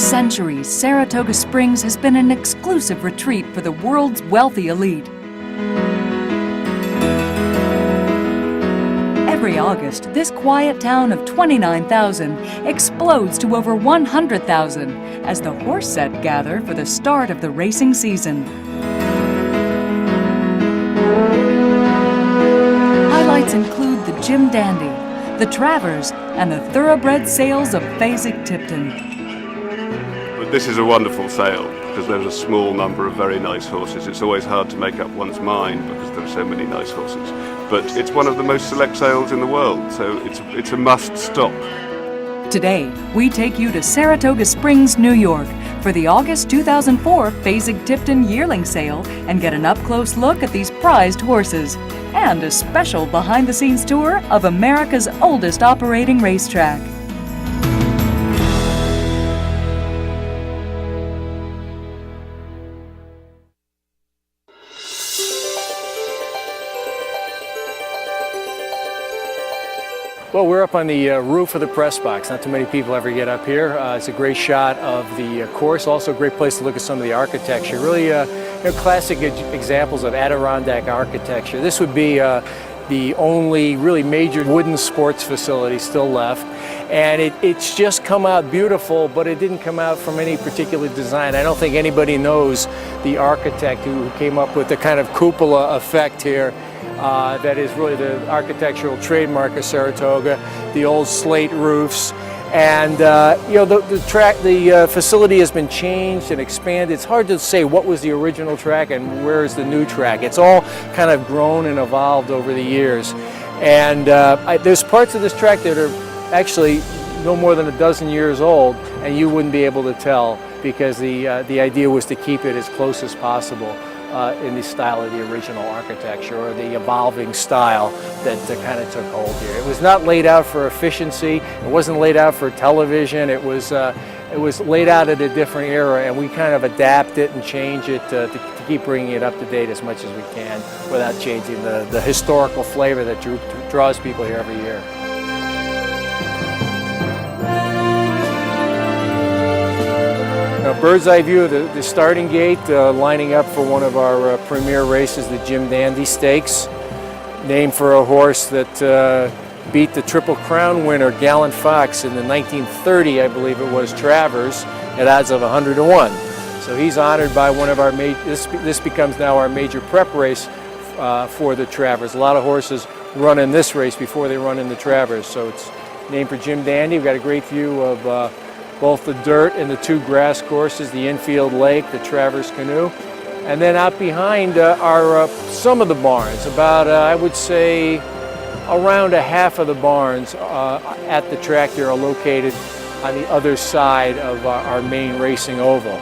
centuries, Saratoga Springs has been an exclusive retreat for the world's wealthy elite. Every August, this quiet town of 29,000 explodes to over 100,000 as the horse set gather for the start of the racing season. Highlights include the Jim Dandy, the Travers, and the thoroughbred sales of Fasig-Tipton. But this is a wonderful sale because there's a small number of very nice horses. It's always hard to make up one's mind because there are so many nice horses. But it's one of the most select sales in the world, so it's a must stop. Today, we take you to Saratoga Springs, New York for the August 2004 Fasig-Tipton yearling sale and get an up-close look at these prized horses and a special behind-the-scenes tour of America's oldest operating racetrack. Well, we're up on the roof of the press box. Not too many people ever get up here. It's a great shot of the course. Also a great place to look at some of the architecture. Really classic examples of Adirondack architecture. This would be the only really major wooden sports facility still left. And it's just come out beautiful, but it didn't come out from any particular design. I don't think anybody knows the architect who came up with the kind of cupola effect here. That is really the architectural trademark of Saratoga, the old slate roofs. And the facility has been changed and expanded. It's hard to say what was the original track and where is the new track. It's all kind of grown and evolved over the years. And there's parts of this track that are actually no more than a dozen years old, and you wouldn't be able to tell because the idea was to keep it as close as possible in the style of the original architecture or the evolving style that kind of took hold here. It was not laid out for efficiency. It wasn't laid out for television. It was laid out at a different era, and we kind of adapt it and change it to keep bringing it up to date as much as we can without changing the historical flavor that draws people here every year. A bird's eye view of the starting gate, lining up for one of our premier races, the Jim Dandy Stakes, named for a horse that beat the Triple Crown winner Gallant Fox in the 1930, I believe it was, Travers, at odds of 100-1. So he's honored by one of our this becomes now our major prep race for the Travers. A lot of horses run in this race before they run in the Travers, so it's named for Jim Dandy. We've got a great view of both the dirt and the two grass courses, the infield lake, the Travers Canoe. And then out behind are some of the barns. About, I would say, around a half of the barns at the track here are located on the other side of our main racing oval.